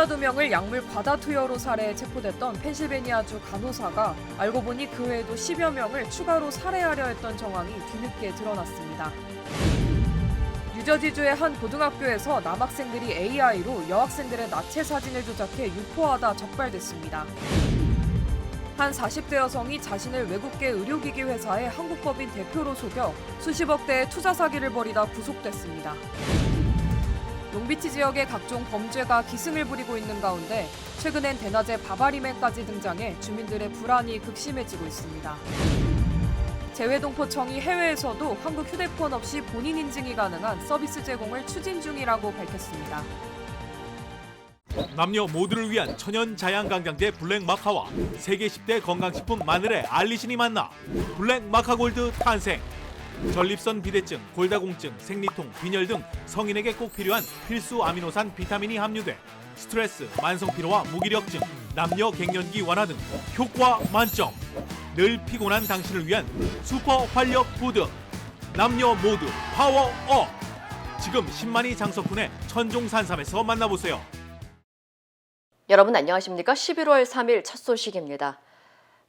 환자 2명을 약물 과다 투여로 살해해 체포됐던 펜실베니아주 간호사가 알고 보니 그 외에도 10여 명을 추가로 살해하려 했던 정황이 뒤늦게 드러났습니다. 뉴저지주의 한 고등학교에서 남학생들이 AI로 여학생들의 나체 사진을 조작해 유포하다 적발됐습니다. 한 40대 여성이 자신을 외국계 의료기기 회사의 한국법인 대표로 속여 수십억 대의 투자 사기를 벌이다 구속됐습니다. 롱비치 지역의 각종 범죄가 기승을 부리고 있는 가운데 최근엔 대낮에 바바리맨까지 등장해 주민들의 불안이 극심해지고 있습니다. 재외동포청이 해외에서도 한국 휴대폰 없이 본인 인증이 가능한 서비스 제공을 추진 중이라고 밝혔습니다. 남녀 모두를 위한 천연 자양강장제 블랙마카와 세계 10대 건강식품 마늘의 알리신이 만나 블랙마카골드 탄생. 전립선 비대증, 골다공증, 생리통, 빈혈 등 성인에게 꼭 필요한 필수 아미노산 비타민이 함유돼 스트레스, 만성피로와 무기력증, 남녀 갱년기 완화 등 효과 만점. 늘 피곤한 당신을 위한 슈퍼 활력 푸드. 남녀 모두 파워업. 지금 신만이 장석훈의 천종산삼에서 만나보세요. 여러분 안녕하십니까? 11월 3일 첫 소식입니다.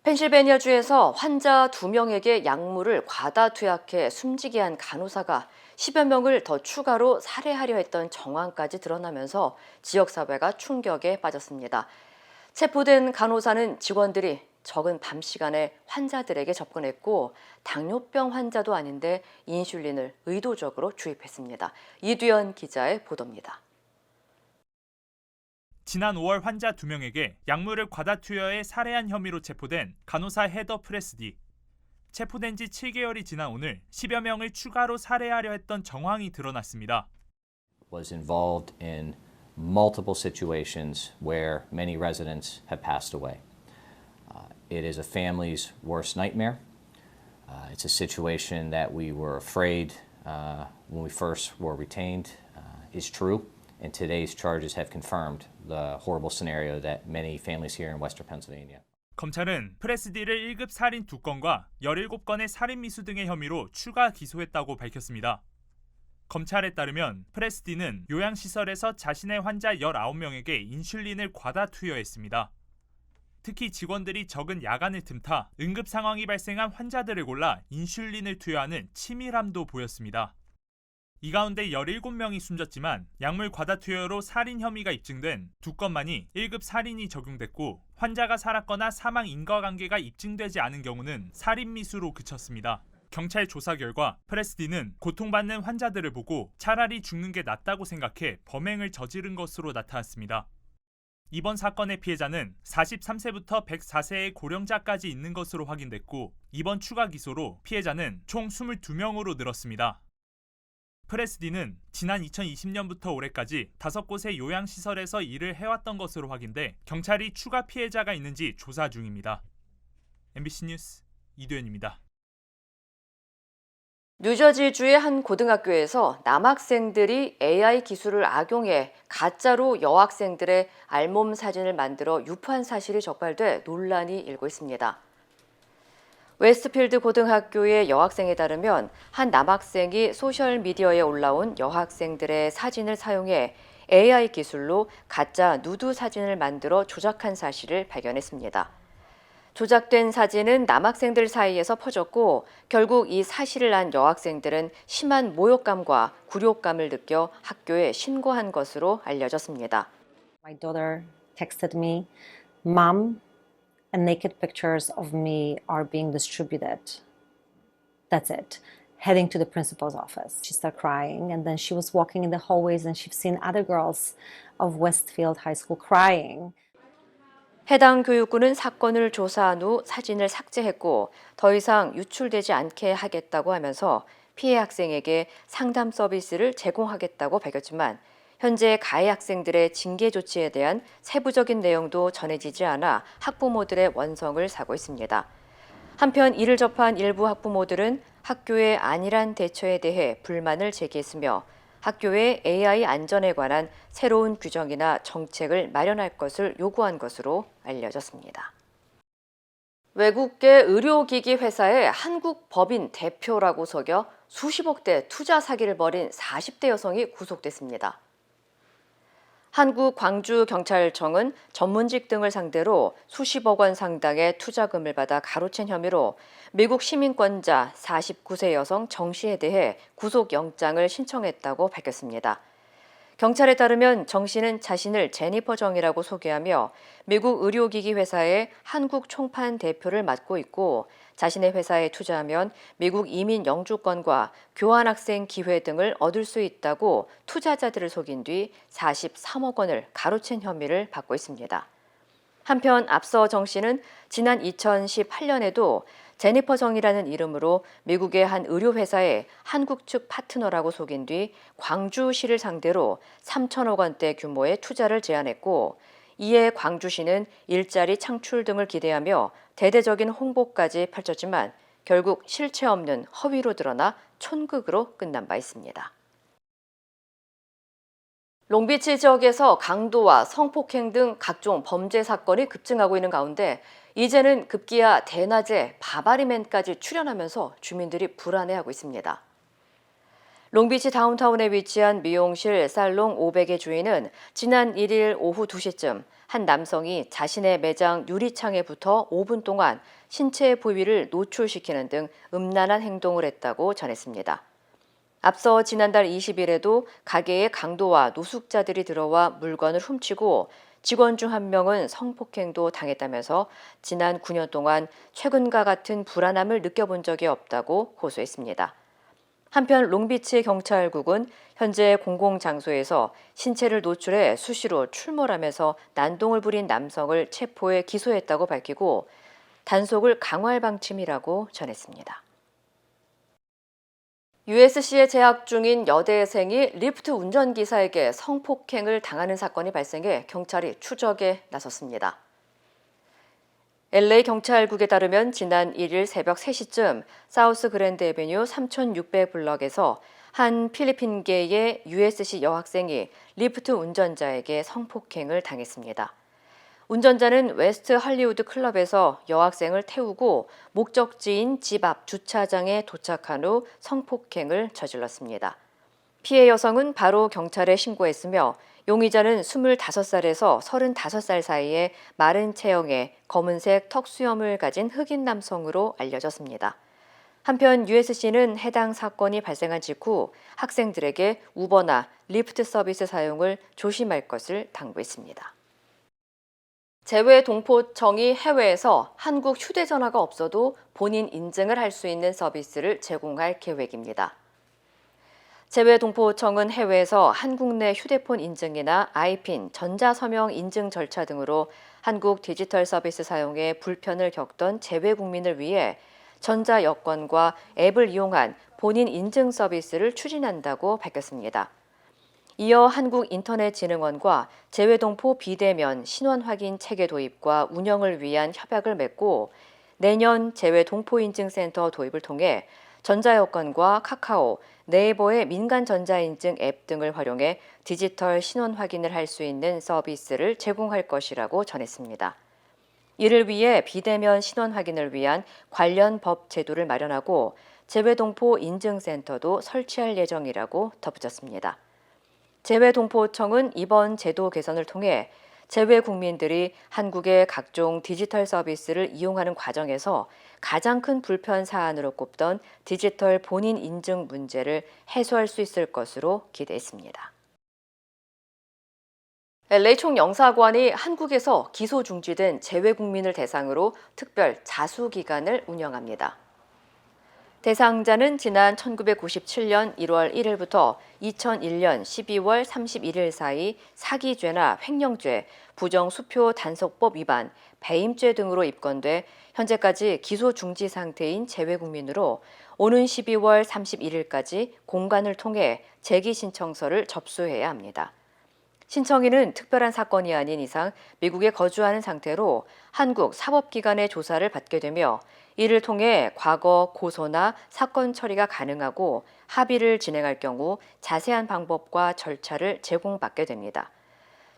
펜실베니아주에서 환자 2명에게 약물을 과다 투약해 숨지게 한 간호사가 10여 명을 더 추가로 살해하려 했던 정황까지 드러나면서 지역사회가 충격에 빠졌습니다. 체포된 간호사는 직원들이 적은 밤 시간에 환자들에게 접근했고 당뇨병 환자도 아닌데 인슐린을 의도적으로 주입했습니다. 이두현 기자의 보도입니다. 지난 5월 환자 2명에게 약물을 과다 투여해 살해한 혐의로 체포된 간호사 헤더 프레스디. 체포된 지 7개월이 지난 오늘 10여 명을 추가로 살해하려 했던 정황이 드러났습니다. Was involved in multiple situations where many residents have passed away. It is a family's worst nightmare. It's a situation that we were afraid when we first were retained is true. And today's charges have confirmed the horrible scenario that many families here in Western Pennsylvania. 검찰은 프레스디를 1급 살인 2건과 17건의 살인 미수 등의 혐의로 추가 기소했다고 밝혔습니다. 검찰에 따르면 프레스디는 요양시설에서 자신의 환자 19명에게 인슐린을 과다 투여했습니다. 특히 직원들이 적은 야간을 틈타 응급 상황이 발생한 환자들을 골라 인슐린을 투여하는 치밀함도 보였습니다. 이 가운데 17명이 숨졌지만 약물 과다 투여로 살인 혐의가 입증된 2건만이 1급 살인이 적용됐고 환자가 살았거나 사망 인과관계가 입증되지 않은 경우는 살인 미수로 그쳤습니다. 경찰 조사 결과 프레스디는 고통받는 환자들을 보고 차라리 죽는 게 낫다고 생각해 범행을 저지른 것으로 나타났습니다. 이번 사건의 피해자는 43세부터 104세의 고령자까지 있는 것으로 확인됐고 이번 추가 기소로 피해자는 총 22명으로 늘었습니다. 프레스디는 지난 2020년부터 올해까지 5곳의 요양시설에서 일을 해왔던 것으로 확인돼 경찰이 추가 피해자가 있는지 조사 중입니다. MBC 뉴스 이두현입니다. 뉴저지주의 한 고등학교에서 남학생들이 AI 기술을 악용해 가짜로 여학생들의 알몸 사진을 만들어 유포한 사실이 적발돼 논란이 일고 있습니다. 웨스트필드 고등학교의 여학생에 따르면 한 남학생이 소셜미디어에 올라온 여학생들의 사진을 사용해 AI 기술로 가짜 누드 사진을 만들어 조작한 사실을 발견했습니다. 조작된 사진은 남학생들 사이에서 퍼졌고 결국 이 사실을 안 여학생들은 심한 모욕감과 굴욕감을 느껴 학교에 신고한 것으로 알려졌습니다. My daughter texted me, "Mom, and naked pictures of me are being distributed. That's it." Heading to the principal's office. She started crying, and then she was walking in the hallways and she's seen other girls of Westfield High School crying. 해당 교육부는 사건을 조사한 후 사진을 삭제했고 더 이상 유출되지 않게 하겠다고 하면서 피해 학생에게 상담 서비스를 제공하겠다고 밝혔지만 현재 가해 학생들의 징계 조치에 대한 세부적인 내용도 전해지지 않아 학부모들의 원성을 사고 있습니다. 한편 이를 접한 일부 학부모들은 학교의 안일한 대처에 대해 불만을 제기했으며 학교의 AI 안전에 관한 새로운 규정이나 정책을 마련할 것을 요구한 것으로 알려졌습니다. 외국계 의료기기 회사의 한국 법인 대표라고 속여 수십억 대 투자 사기를 벌인 40대 여성이 구속됐습니다. 한국광주경찰청은 전문직 등을 상대로 수십억 원 상당의 투자금을 받아 가로챈 혐의로 미국 시민권자 49세 여성 정 씨에 대해 구속영장을 신청했다고 밝혔습니다. 경찰에 따르면 정 씨는 자신을 제니퍼 정이라고 소개하며 미국 의료기기 회사의 한국 총판 대표를 맡고 있고 자신의 회사에 투자하면 미국 이민 영주권과 교환학생 기회 등을 얻을 수 있다고 투자자들을 속인 뒤 43억 원을 가로챈 혐의를 받고 있습니다. 한편 앞서 정 씨는 지난 2018년에도 제니퍼 정이라는 이름으로 미국의 한 의료회사에 한국 측 파트너라고 속인 뒤 광주시를 상대로 3천억 원대 규모의 투자를 제안했고 이에 광주시는 일자리 창출 등을 기대하며 대대적인 홍보까지 펼쳤지만 결국 실체 없는 허위로 드러나 촌극으로 끝난 바 있습니다. 롱비치 지역에서 강도와 성폭행 등 각종 범죄 사건이 급증하고 있는 가운데 이제는 급기야 대낮에 바바리맨까지 출연하면서 주민들이 불안해하고 있습니다. 롱비치 다운타운에 위치한 미용실 살롱 500의 주인은 지난 1일 오후 2시쯤 한 남성이 자신의 매장 유리창에 붙어 5분 동안 신체 부위를 노출시키는 등 음란한 행동을 했다고 전했습니다. 앞서 지난달 20일에도 가게에 강도와 노숙자들이 들어와 물건을 훔치고 직원 중 한 명은 성폭행도 당했다면서 지난 9년 동안 최근과 같은 불안함을 느껴본 적이 없다고 호소했습니다. 한편 롱비치 경찰국은 현재 공공장소에서 신체를 노출해 수시로 출몰하면서 난동을 부린 남성을 체포해 기소했다고 밝히고 단속을 강화할 방침이라고 전했습니다. USC에 재학 중인 여대생이 리프트 운전기사에게 성폭행을 당하는 사건이 발생해 경찰이 추적에 나섰습니다. LA 경찰국에 따르면 지난 1일 새벽 3시쯤 사우스 그랜드 애베뉴 3600블럭에서 한 필리핀계의 USC 여학생이 리프트 운전자에게 성폭행을 당했습니다. 운전자는 웨스트 할리우드 클럽에서 여학생을 태우고 목적지인 집 앞 주차장에 도착한 후 성폭행을 저질렀습니다. 피해 여성은 바로 경찰에 신고했으며 용의자는 25살에서 35살 사이에 마른 체형에 검은색 턱수염을 가진 흑인 남성으로 알려졌습니다. 한편 USC는 해당 사건이 발생한 직후 학생들에게 우버나 리프트 서비스 사용을 조심할 것을 당부했습니다. 재외동포청이 해외에서 한국 휴대전화가 없어도 본인 인증을 할 수 있는 서비스를 제공할 계획입니다. 재외동포청은 해외에서 한국 내 휴대폰 인증이나 아이핀, 전자서명 인증 절차 등으로 한국 디지털 서비스 사용에 불편을 겪던 재외국민을 위해 전자여권과 앱을 이용한 본인 인증 서비스를 추진한다고 밝혔습니다. 이어 한국인터넷진흥원과 재외동포 비대면 신원 확인 체계 도입과 운영을 위한 협약을 맺고 내년 재외동포인증센터 도입을 통해 전자여권과 카카오, 네이버의 민간 전자인증 앱 등을 활용해 디지털 신원 확인을 할 수 있는 서비스를 제공할 것이라고 전했습니다. 이를 위해 비대면 신원 확인을 위한 관련 법 제도를 마련하고 재외동포 인증센터도 설치할 예정이라고 덧붙였습니다. 재외동포청은 이번 제도 개선을 통해 재외국민들이 한국의 각종 디지털 서비스를 이용하는 과정에서 가장 큰 불편 사안으로 꼽던 디지털 본인 인증 문제를 해소할 수 있을 것으로 기대했습니다. LA 총영사관이 한국에서 기소 중지된 재외국민을 대상으로 특별 자수기간을 운영합니다. 대상자는 지난 1997년 1월 1일부터 2001년 12월 31일 사이 사기죄나 횡령죄, 부정수표 단속법 위반, 배임죄 등으로 입건돼 현재까지 기소 중지 상태인 재외국민으로 오는 12월 31일까지 공관을 통해 재기 신청서를 접수해야 합니다. 신청인은 특별한 사건이 아닌 이상 미국에 거주하는 상태로 한국 사법기관의 조사를 받게 되며 이를 통해 과거 고소나 사건 처리가 가능하고 합의를 진행할 경우 자세한 방법과 절차를 제공받게 됩니다.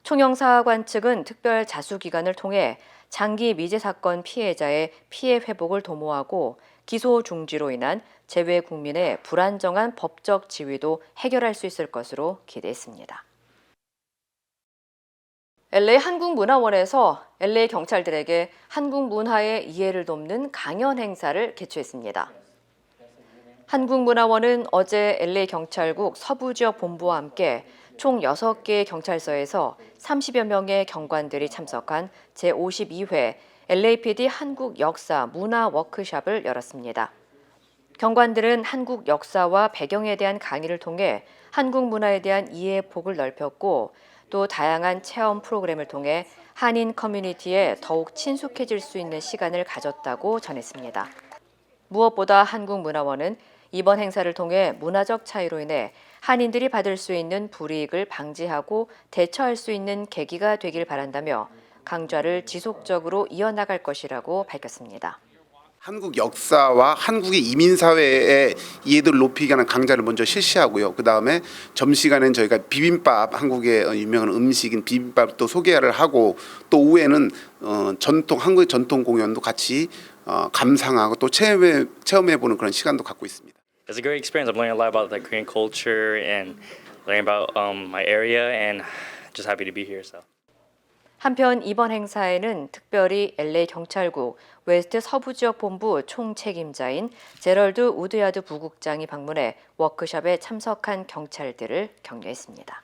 총영사관 측은 특별 자수기간을 통해 장기 미제 사건 피해자의 피해 회복을 도모하고 기소 중지로 인한 재외국민의 불안정한 법적 지위도 해결할 수 있을 것으로 기대했습니다. LA 한국문화원에서 LA 경찰들에게 한국 문화의 이해를 돕는 강연 행사를 개최했습니다. 한국문화원은 어제 LA 경찰국 서부지역 본부와 함께 총 6개의 경찰서에서 30여 명의 경관들이 참석한 제52회 LAPD 한국 역사 문화 워크숍을 열었습니다. 경관들은 한국 역사와 배경에 대한 강의를 통해 한국 문화에 대한 이해의 폭을 넓혔고 또 다양한 체험 프로그램을 통해 한인 커뮤니티에 더욱 친숙해질 수 있는 시간을 가졌다고 전했습니다. 무엇보다 한국문화원은 이번 행사를 통해 문화적 차이로 인해 한인들이 받을 수 있는 불이익을 방지하고 대처할 수 있는 계기가 되길 바란다며 강좌를 지속적으로 이어나갈 것이라고 밝혔습니다. 한국 역사와 한국의 이민사회의 이해도를 높이기 위한 강좌를 먼저 실시하고요. 그다음에 점심시간에는 저희가 비빔밥, 한국의 유명한 음식인 비빔밥도 소개를 하고 또 오후에는 한국의 전통 공연도 같이 감상하고 또 체험해보는 그런 시간도 갖고 있습니다. It's a great experience. I'm learning a lot about the Korean culture and learning about my area and just happy to be here. So. 한편 이번 행사에는 특별히 LA 경찰국 웨스트 서부지역 본부 총책임자인 제럴드 우드야드 부국장이 방문해 워크숍에 참석한 경찰들을 격려했습니다.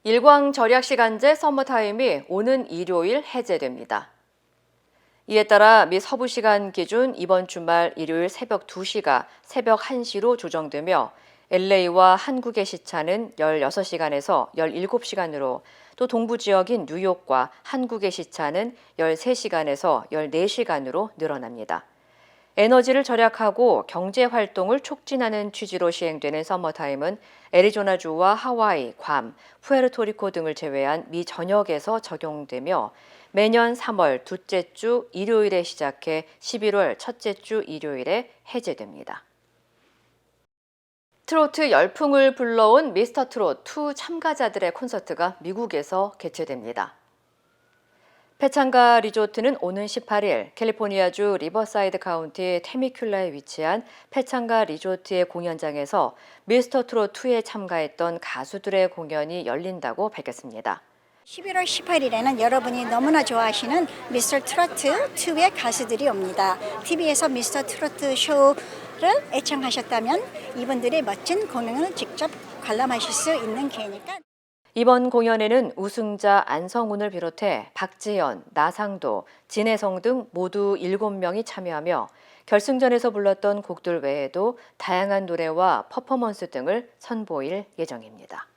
일광 절약 시간제 서머타임이 오는 일요일 해제됩니다. 이에 따라 미 서부 시간 기준 이번 주말 일요일 새벽 2시가 새벽 1시로 조정되며 LA와 한국의 시차는 16시간에서 17시간으로 또 동부 지역인 뉴욕과 한국의 시차는 13시간에서 14시간으로 늘어납니다. 에너지를 절약하고 경제 활동을 촉진하는 취지로 시행되는 서머타임은 애리조나주와 하와이, 괌, 푸에르토리코 등을 제외한 미 전역에서 적용되며 매년 3월 둘째 주 일요일에 시작해 11월 첫째 주 일요일에 해제됩니다. 트로트 열풍을 불러온 미스터 트롯 2 참가자들의 콘서트가 미국에서 개최됩니다. 페창가 리조트는 오는 18일 캘리포니아주 리버사이드 카운티 테미큘라에 위치한 페창가 리조트의 공연장에서 미스터 트롯 2에 참가했던 가수들의 공연이 열린다고 밝혔습니다. 11월 18일에는 여러분이 너무나 좋아하시는 미스터 트로트 2의 가수들이 옵니다. TV에서 미스터 트로트 쇼를 애청하셨다면 이분들의 멋진 공연을 직접 관람하실 수 있는 기회니까. 이번 공연에는 우승자 안성훈을 비롯해 박지연, 나상도, 진혜성 등 모두 7명이 참여하며 결승전에서 불렀던 곡들 외에도 다양한 노래와 퍼포먼스 등을 선보일 예정입니다.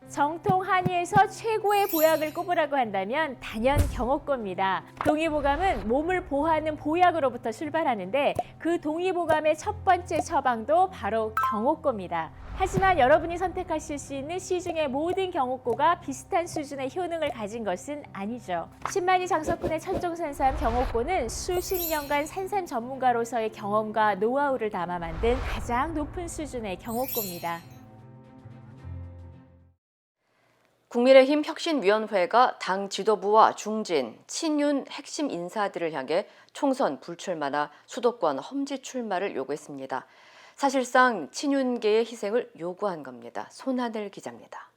정통 한의에서 최고의 보약을 꼽으라고 한다면 단연 경옥고입니다. 동의보감은 몸을 보호하는 보약으로부터 출발하는데 그 동의보감의 첫 번째 처방도 바로 경옥고입니다. 하지만 여러분이 선택하실 수 있는 시중의 모든 경옥고가 비슷한 수준의 효능을 가진 것은 아니죠. 신만이 장석훈의 천종산삼 경옥고는 수십 년간 산삼 전문가로서의 경험과 노하우를 담아 만든 가장 높은 수준의 경옥고입니다. 국민의힘 혁신위원회가 당 지도부와 중진, 친윤 핵심 인사들을 향해 총선 불출마나 수도권 험지 출마를 요구했습니다. 사실상 친윤계의 희생을 요구한 겁니다. 손하늘 기자입니다.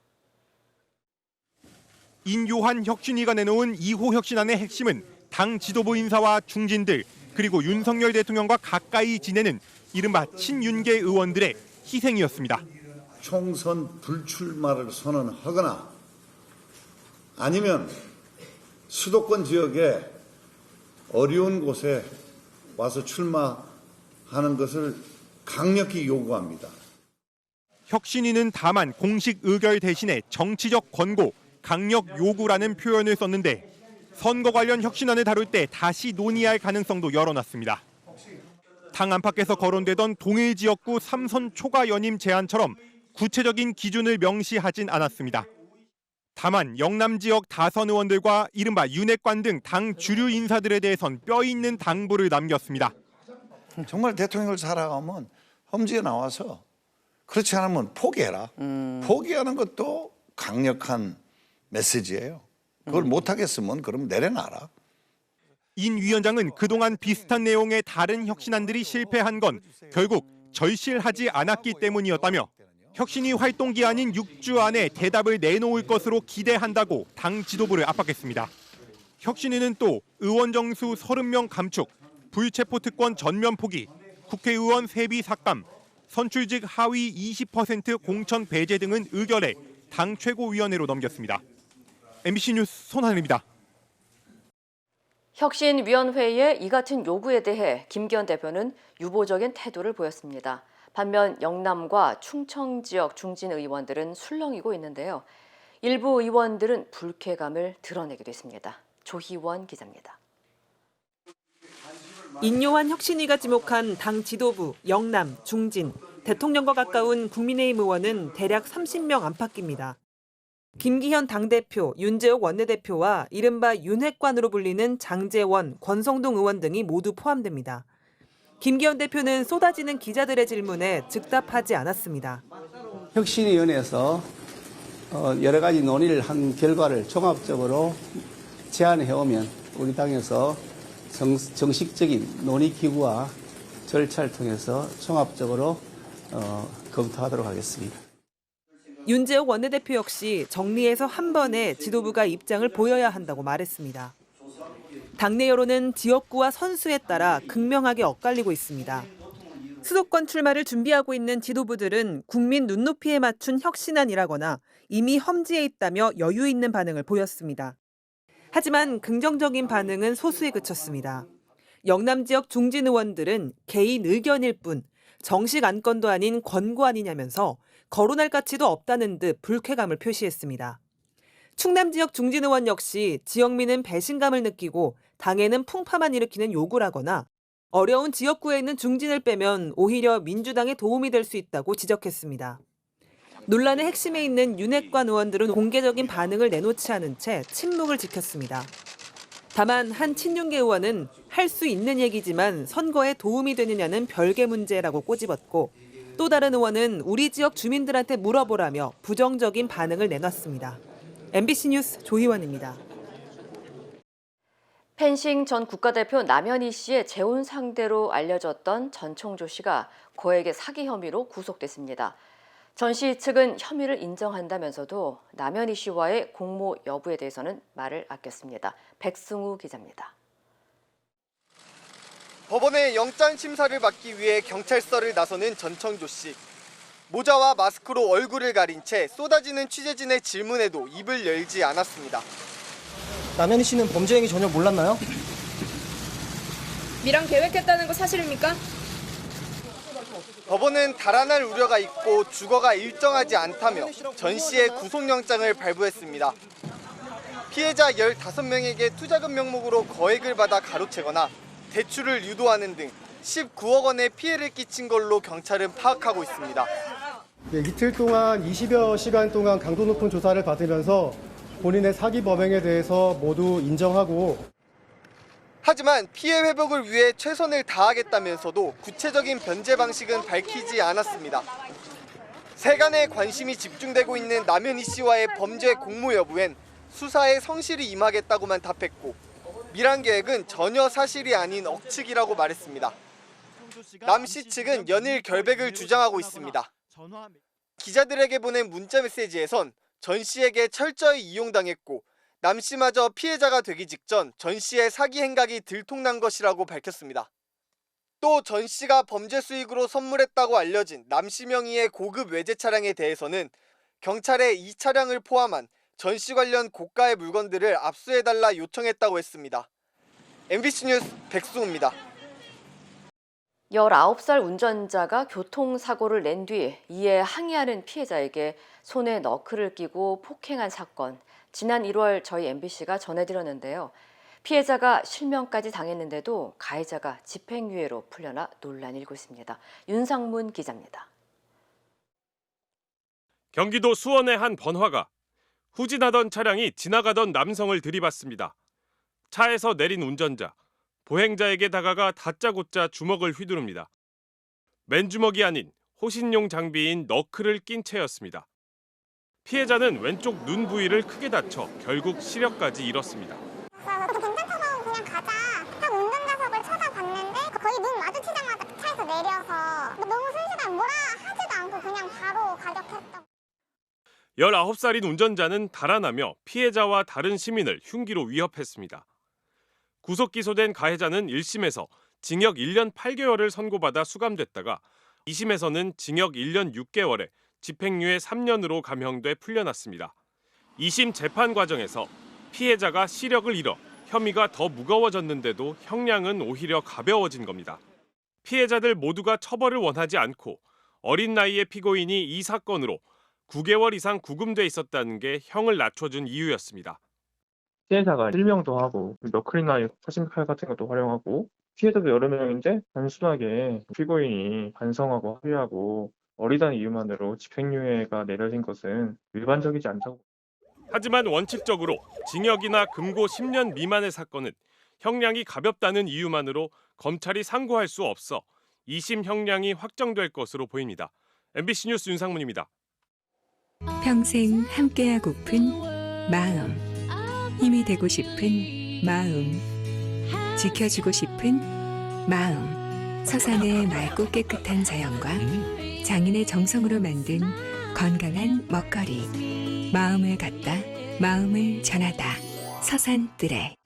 인요한 혁신위가 내놓은 2호 혁신안의 핵심은 당 지도부 인사와 중진들 그리고 윤석열 대통령과 가까이 지내는 이른바 친윤계 의원들의 희생이었습니다. 총선 불출마를 선언하거나 아니면 수도권 지역에 어려운 곳에 와서 출마하는 것을 강력히 요구합니다. 혁신위는 다만 공식 의결 대신에 정치적 권고, 강력 요구라는 표현을 썼는데 선거 관련 혁신안을 다룰 때 다시 논의할 가능성도 열어놨습니다. 당 안팎에서 거론되던 동일 지역구 3선 초과 연임 제안처럼 구체적인 기준을 명시하진 않았습니다. 다만 영남 지역 다선 의원들과 이른바 윤핵관 등 당 주류 인사들에 대해선 뼈 있는 당부를 남겼습니다. 정말 대통령을 사랑하면 험지에 나와서 그렇지 않으면 포기해라. 포기하는 것도 강력한 메시지예요. 그걸 못하겠으면 그럼 내려놔라. 인 위원장은 그동안 비슷한 내용의 다른 혁신안들이 실패한 건 결국 절실하지 않았기 때문이었다며 혁신이 활동 기한인 6주 안에 대답을 내놓을 것으로 기대한다고 당 지도부를 압박했습니다. 혁신위는 또 의원 정수 30명 감축, 불체포 특권 전면 포기, 국회의원 세비 삭감, 선출직 하위 20% 공천 배제 등은 의결해 당 최고위원회로 넘겼습니다. MBC 뉴스 손하늘입니다. 혁신위원회의 이 같은 요구에 대해 김기현 대표는 유보적인 태도를 보였습니다. 반면 영남과 충청 지역 중진 의원들은 술렁이고 있는데요. 일부 의원들은 불쾌감을 드러내기도 했습니다. 조희원 기자입니다. 인요한 혁신위가 지목한 당 지도부, 영남, 중진, 대통령과 가까운 국민의힘 의원은 대략 30명 안팎입니다. 김기현 당대표, 윤재옥 원내대표와 이른바 윤핵관으로 불리는 장제원, 권성동 의원 등이 모두 포함됩니다. 김기현 대표는 쏟아지는 기자들의 질문에 즉답하지 않았습니다. 혁신위원회에서 여러 가지 논의를 한 결과를 종합적으로 제안해오면 우리 당에서 정식적인 논의기구와 절차를 통해서 종합적으로 검토하도록 하겠습니다. 윤재옥 원내대표 역시 정리해서 한 번에 지도부가 입장을 보여야 한다고 말했습니다. 당내 여론은 지역구와 선수에 따라 극명하게 엇갈리고 있습니다. 수도권 출마를 준비하고 있는 지도부들은 국민 눈높이에 맞춘 혁신안이라거나 이미 험지에 있다며 여유 있는 반응을 보였습니다. 하지만 긍정적인 반응은 소수에 그쳤습니다. 영남 지역 중진 의원들은 개인 의견일 뿐 정식 안건도 아닌 권고 아니냐면서 거론할 가치도 없다는 듯 불쾌감을 표시했습니다. 충남 지역 중진 의원 역시 지역민은 배신감을 느끼고 당에는 풍파만 일으키는 요구라거나 어려운 지역구에 있는 중진을 빼면 오히려 민주당에 도움이 될 수 있다고 지적했습니다. 논란의 핵심에 있는 윤핵관 의원들은 공개적인 반응을 내놓지 않은 채 침묵을 지켰습니다. 다만 한 친윤계 의원은 할 수 있는 얘기지만 선거에 도움이 되느냐는 별개 문제라고 꼬집었고 또 다른 의원은 우리 지역 주민들한테 물어보라며 부정적인 반응을 내놨습니다. MBC 뉴스 조희원입니다. 펜싱 전 국가대표 남현희 씨의 재혼 상대로 알려졌던 전총조 씨가 거액의 사기 혐의로 구속됐습니다. 전 씨 측은 혐의를 인정한다면서도 남현희 씨와의 공모 여부에 대해서는 말을 아꼈습니다. 백승우 기자입니다. 법원의 영장 심사를 받기 위해 경찰서를 나서는 전청조 씨. 모자와 마스크로 얼굴을 가린 채 쏟아지는 취재진의 질문에도 입을 열지 않았습니다. 남현희 씨는 범죄 행위 전혀 몰랐나요? 미랑 계획했다는 거 사실입니까? 법원은 달아날 우려가 있고 주거가 일정하지 않다며 전 씨의 구속영장을 발부했습니다. 피해자 15명에게 투자금 명목으로 거액을 받아 가로채거나 대출을 유도하는 등 19억 원의 피해를 끼친 걸로 경찰은 파악하고 있습니다. 이틀 동안 20여 시간 동안 강도 높은 조사를 받으면서 본인의 사기 범행에 대해서 모두 인정하고 하지만 피해 회복을 위해 최선을 다하겠다면서도 구체적인 변제 방식은 밝히지 않았습니다. 세간의 관심이 집중되고 있는 남현희 씨와의 범죄 공모 여부엔 수사에 성실히 임하겠다고만 답했고 밀항 계획은 전혀 사실이 아닌 억측이라고 말했습니다. 남 씨 측은 연일 결백을 주장하고 있습니다. 기자들에게 보낸 문자 메시지에선 전 씨에게 철저히 이용당했고 남 씨마저 피해자가 되기 직전 전 씨의 사기 행각이 들통난 것이라고 밝혔습니다. 또 전 씨가 범죄 수익으로 선물했다고 알려진 남 씨 명의의 고급 외제 차량에 대해서는 경찰에 이 차량을 포함한 전 씨 관련 고가의 물건들을 압수해달라 요청했다고 했습니다. MBC 뉴스 백승우입니다. 19살 운전자가 교통사고를 낸 뒤 이에 항의하는 피해자에게 손에 너클을 끼고 폭행한 사건. 지난 1월 저희 MBC가 전해드렸는데요. 피해자가 실명까지 당했는데도 가해자가 집행유예로 풀려나 논란이 일고 있습니다. 윤상문 기자입니다. 경기도 수원의 한 번화가. 후진하던 차량이 지나가던 남성을 들이받습니다. 차에서 내린 운전자. 보행자에게 다가가 다짜고짜 주먹을 휘두릅니다. 맨주먹이 아닌 호신용 장비인 너클을 낀 채였습니다. 피해자는 왼쪽 눈 부위를 크게 다쳐 결국 시력까지 잃었습니다. 괜찮다고 그냥 가자. 딱 운전좌석을 쳐다봤는데 거의 눈 마주치자마자 차에서 내려서 너무 순식간 뭐라 하지도 않고 그냥 바로 가격해 19살인 운전자는 달아나며 피해자와 다른 시민을 흉기로 위협했습니다. 구속 기소된 가해자는 1심에서 징역 1년 8개월을 선고받아 수감됐다가 2심에서는 징역 1년 6개월에 집행유예 3년으로 감형돼 풀려났습니다. 2심 재판 과정에서 피해자가 시력을 잃어 혐의가 더 무거워졌는데도 형량은 오히려 가벼워진 겁니다. 피해자들 모두가 처벌을 원하지 않고 어린 나이의 피고인이 이 사건으로 9개월 이상 구금돼 있었다는 게 형을 낮춰준 이유였습니다. 피해자가 실명도 하고 너클이나 사진칼 같은 것도 활용하고 피해자도 여러 명인데 단순하게 피고인이 반성하고 합의하고 어리다는 이유만으로 집행유예가 내려진 것은 일반적이지 않다고. 하지만 원칙적으로 징역이나 금고 10년 미만의 사건은 형량이 가볍다는 이유만으로 검찰이 상고할 수 없어 2심 형량이 확정될 것으로 보입니다. MBC 뉴스 윤상문입니다. 평생 함께하고픈 마음, 힘이 되고 싶은 마음, 지켜주고 싶은 마음. 서산의 맑고 깨끗한 자연과 장인의 정성으로 만든 건강한 먹거리. 마음을 갖다, 마음을 전하다. 서산뜨레.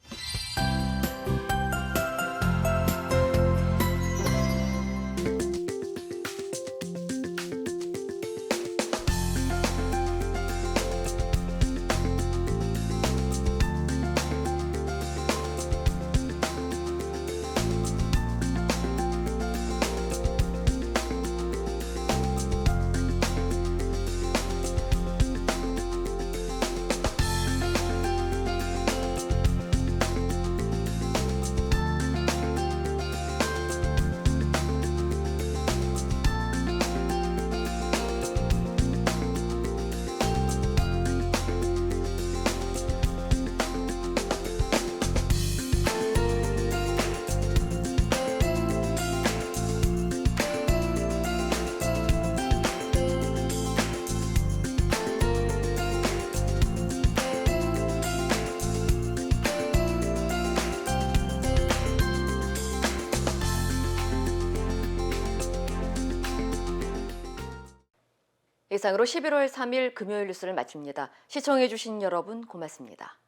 이상으로 11월 3일 금요일 뉴스를 마칩니다. 시청해주신 여러분 고맙습니다.